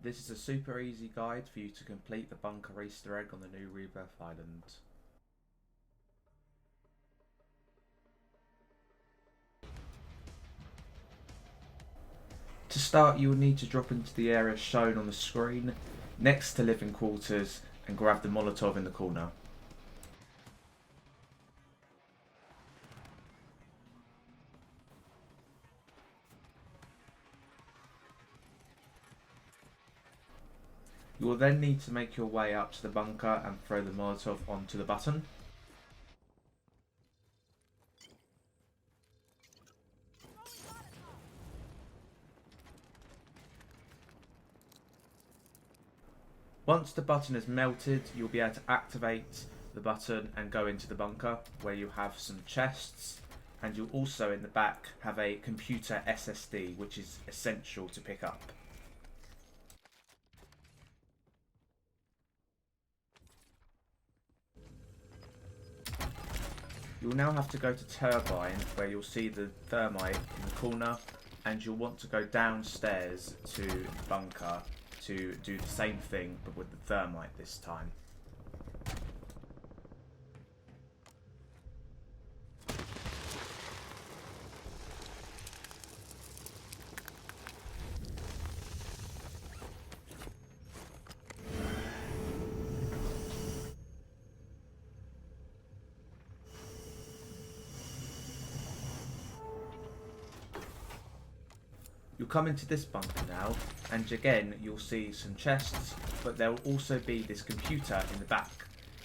This is a super easy guide for you to complete the bunker Easter egg on the new Rebirth Island. To start, you will need to drop into the area shown on the screen next to living quarters and grab the Molotov in the corner. You will then need to make your way up to the bunker and throw the Molotov onto the button. Once the button is melted, you'll be able to activate the button and go into the bunker, where you have some chests, and you'll also in the back have a computer SSD, which is essential to pick up. You'll now have to go to Turbine, where you'll see the thermite in the corner, and you'll want to go downstairs to the bunker to do the same thing, but with the thermite this time. You'll come into this bunker now, and again you'll see some chests, but there will also be this computer in the back.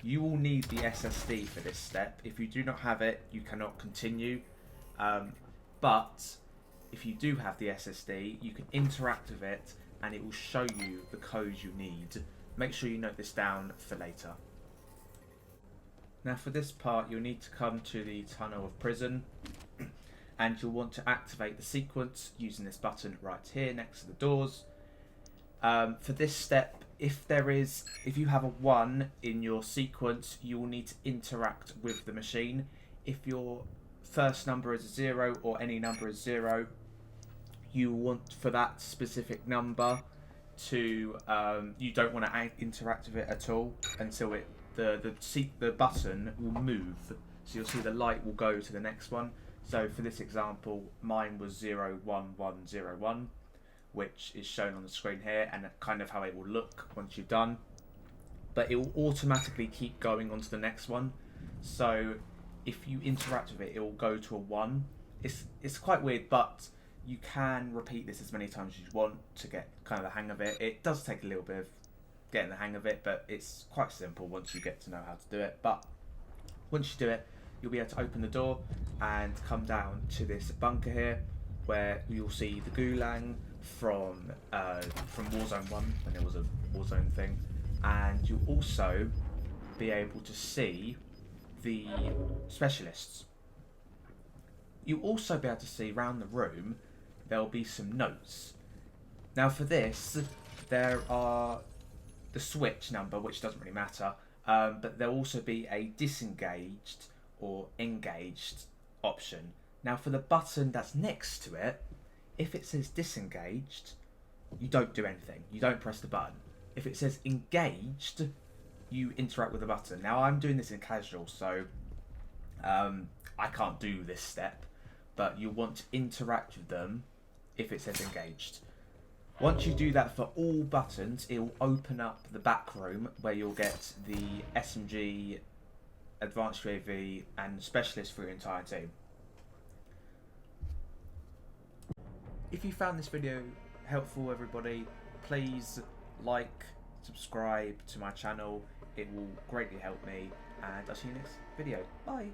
You will need the SSD for this step. If you do not have it, you cannot continue. But if you do have the SSD, you can interact with it and it will show you the codes you need. Make sure you note this down for later. Now for this part, you'll need to come to the tunnel of prison. And you'll want to activate the sequence using this button right here next to the doors. For this step, if you have a 1 in your sequence, you will need to interact with the machine. If your first number is 0 or any number is 0, you want for that specific number to you don't want to interact with it at all until the button will move. So you'll see the light will go to the next one. So for this example, mine was 01101, which is shown on the screen here, and kind of how it will look once you've done. But it will automatically keep going on to the next one. So if you interact with it, it will go to a 1. It's quite weird, but you can repeat this as many times as you want to get kind of the hang of it. It does take a little bit of getting the hang of it, but it's quite simple once you get to know how to do it. But once you do it, you'll be able to open the door and come down to this bunker here, where you'll see the gulag from Warzone 1, when there was a Warzone thing, and you'll also be able to see the specialists. You'll also be able to see around the room there'll be some notes. Now for this, there are the switch number, which doesn't really matter, but there'll also be a disengaged or engaged option. Now for the button that's next to it, if it says disengaged, you don't do anything. You don't press the button. If it says engaged, you interact with the button. Now I'm doing this in casual, so I can't do this step, but you want to interact with them if it says engaged. Once you do that for all buttons, it will open up the back room where you'll get the SMG, Advanced UAV and Specialist for your entire team. If you found this video helpful, everybody, please like, subscribe to my channel. It will greatly help me, and I'll see you next video. Bye.